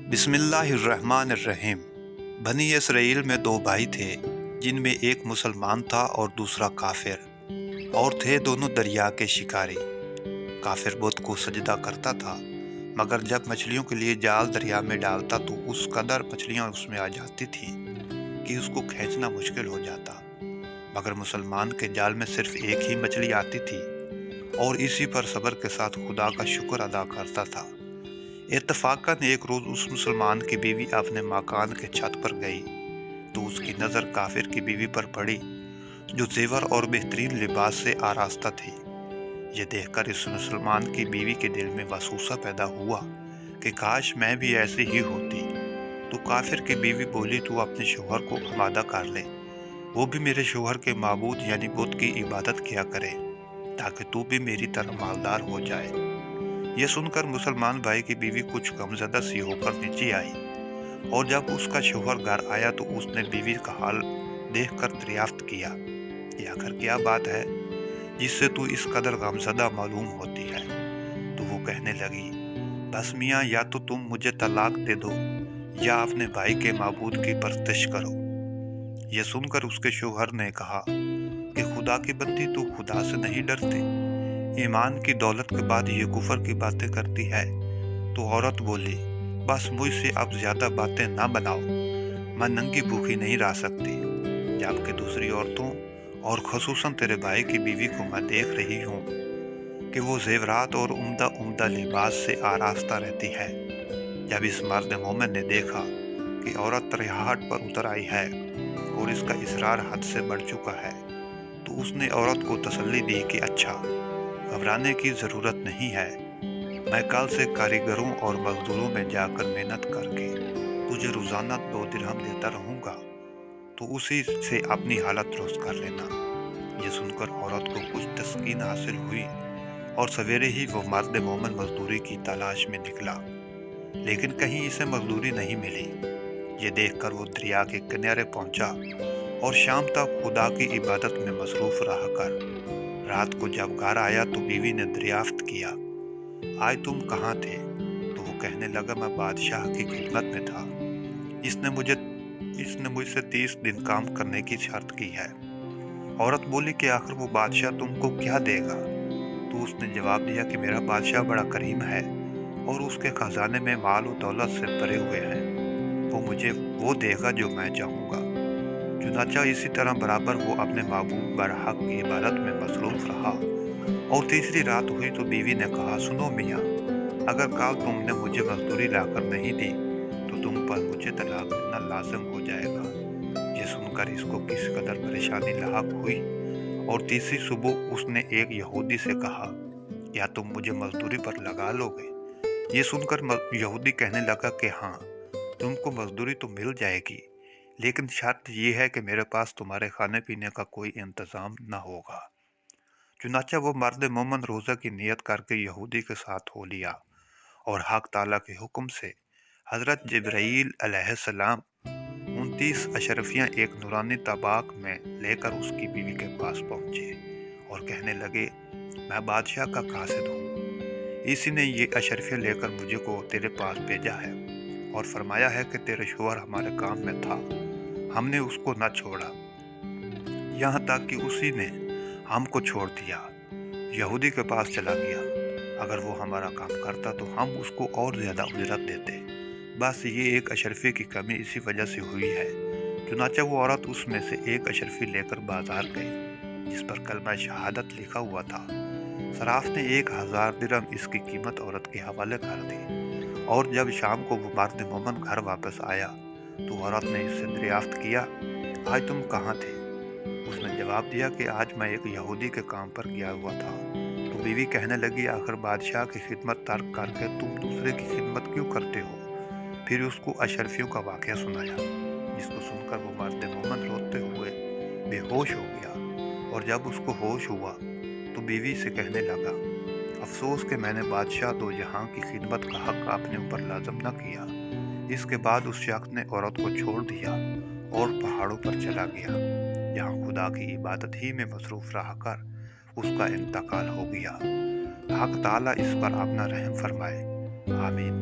بسم اللہ الرحمن الرحیم۔ بنی اسرائیل میں دو بھائی تھے جن میں ایک مسلمان تھا اور دوسرا کافر، اور تھے دونوں دریا کے شکاری۔ کافر بت کو سجدہ کرتا تھا، مگر جب مچھلیوں کے لیے جال دریا میں ڈالتا تو اس قدر مچھلیاں اس میں آ جاتی تھیں کہ اس کو کھینچنا مشکل ہو جاتا۔ مگر مسلمان کے جال میں صرف ایک ہی مچھلی آتی تھی اور اسی پر صبر کے ساتھ خدا کا شکر ادا کرتا تھا۔ اتفاقاً ایک روز اس مسلمان کی بیوی اپنے مکان کے چھت پر گئی تو اس کی نظر کافر کی بیوی پر پڑی جو زیور اور بہترین لباس سے آراستہ تھی۔ یہ دیکھ کر اس مسلمان کی بیوی کے دل میں وسوسہ پیدا ہوا کہ کاش میں بھی ایسی ہی ہوتی۔ تو کافر کی بیوی بولی، تو اپنے شوہر کو آمادہ کر لے، وہ بھی میرے شوہر کے معبود یعنی بت کی عبادت کیا کرے تاکہ تو بھی میری طرح مالدار ہو جائے۔ یہ سن کر مسلمان بھائی کی بیوی کچھ غمزدہ سی ہو کر نیچے آئی، اور جب اس کا شوہر گھر آیا تو اس نے بیوی کا حال دیکھ کر دریافت کیا کہ آخر کیا بات ہے جس سے تو اس قدر غمزدہ معلوم ہوتی ہے۔ تو وہ کہنے لگی، بس میاں، یا تو تم مجھے طلاق دے دو یا اپنے بھائی کے معبود کی پرستش کرو۔ یہ سن کر اس کے شوہر نے کہا کہ خدا کی بندی، تو خدا سے نہیں ڈرتی؟ ایمان کی دولت کے بعد یہ کفر کی باتیں کرتی ہے۔ تو عورت بولی، بس مجھ سے اب زیادہ باتیں نہ بناؤ، میں ننگی بھوکی نہیں رہ سکتی، جبکہ دوسری عورتوں اور خصوصاً تیرے بھائی کی بیوی کو میں دیکھ رہی ہوں کہ وہ زیورات اور عمدہ عمدہ لباس سے آراستہ رہتی ہے۔ جب اس مرد مومن نے دیکھا کہ عورت ترہاٹ پر اتر آئی ہے اور اس کا اصرار حد سے بڑھ چکا ہے تو اس نے عورت کو تسلی دی کہ اچھا، گھبرانے کی ضرورت نہیں ہے، میں کل سے کاریگروں اور مزدوروں میں جا کر محنت کر کے تجھے روزانہ 2 درہم دیتا رہوں گا، تو اسی سے اپنی حالت درست کر لینا۔ یہ سن کر عورت کو کچھ تسکین حاصل ہوئی اور سویرے ہی وہ مرد مومن مزدوری کی تلاش میں نکلا، لیکن کہیں اسے مزدوری نہیں ملی۔ یہ دیکھ کر وہ دریا کے کنارے پہنچا اور شام تک خدا کی عبادت میں مصروف رہ کر رات کو جب گھر آیا تو بیوی نے دریافت کیا، آج تم کہاں تھے؟ تو وہ کہنے لگا، میں بادشاہ کی خدمت میں تھا، اس نے مجھ سے 30 دن کام کرنے کی شرط کی ہے۔ عورت بولی کہ آخر وہ بادشاہ تم کو کیا دے گا؟ تو اس نے جواب دیا کہ میرا بادشاہ بڑا کریم ہے اور اس کے خزانے میں مال و دولت سے بھرے ہوئے ہیں، وہ مجھے وہ دے گا جو میں چاہوں گا۔ چنانچہ اسی طرح برابر وہ اپنے معبود برحق کی عبادت میں مصروف رہا۔ اور تیسری رات ہوئی تو بیوی نے کہا، سنو میاں، اگر کل تم نے مجھے مزدوری لا کر نہیں دی تو تم پر مجھے طلاق دینا لازم ہو جائے گا۔ یہ سن کر اس کو کس قدر پریشانی لاحق ہوئی، اور تیسری صبح اس نے ایک یہودی سے کہا، یا تم مجھے مزدوری پر لگا لو گے؟ یہ سن کر یہودی کہنے لگا کہ ہاں، تم کو مزدوری تو مل جائے گی، لیکن شرط یہ ہے کہ میرے پاس تمہارے کھانے پینے کا کوئی انتظام نہ ہوگا۔ چنانچہ وہ مرد مومن روزہ کی نیت کر کے یہودی کے ساتھ ہو لیا، اور حق تعالیٰ کے حکم سے حضرت جبرائیل علیہ السلام 29 اشرفیاں ایک نورانی طباق میں لے کر اس کی بیوی کے پاس پہنچے اور کہنے لگے، میں بادشاہ کا قاصد ہوں، اسی نے یہ اشرفیاں لے کر مجھے کو تیرے پاس بھیجا ہے اور فرمایا ہے کہ تیرے شوہر ہمارے کام میں تھا، ہم نے اس کو نہ چھوڑا، یہاں تک کہ اسی نے ہم کو چھوڑ دیا، یہودی کے پاس چلا گیا، اگر وہ ہمارا کام کرتا تو ہم اس کو اور زیادہ اجرت دیتے، بس یہ ایک اشرفی کی کمی اسی وجہ سے ہوئی ہے۔ چنانچہ وہ عورت اس میں سے ایک اشرفی لے کر بازار گئی جس پر کلمہ شہادت لکھا ہوا تھا۔ صراف نے 1000 درہم اس کی قیمت عورت کے حوالے کر دی، اور جب شام کو وہ مرد مومن گھر واپس آیا تو عورت نے اس سے دریافت کیا، آج تم کہاں تھے؟ اس نے جواب دیا کہ آج میں ایک یہودی کے کام پر گیا ہوا تھا۔ تو بیوی کہنے لگی، آخر بادشاہ کی خدمت ترک کر کے تم دوسرے کی خدمت کیوں کرتے ہو؟ پھر اس کو اشرفیوں کا واقعہ سنایا، جس کو سن کر وہ مرد مومن روتے ہوئے بے ہوش ہو گیا، اور جب اس کو ہوش ہوا تو بیوی سے کہنے لگا، افسوس کہ میں نے بادشاہ دو جہاں کی خدمت کا حق اپنے اوپر لازم نہ کیا۔ اس کے بعد اس شخص نے عورت کو چھوڑ دیا اور پہاڑوں پر چلا گیا، جہاں خدا کی عبادت ہی میں مصروف رہ کر اس کا انتقال ہو گیا۔ حق تعالیٰ اس پر اپنا رحم فرمائے، آمین۔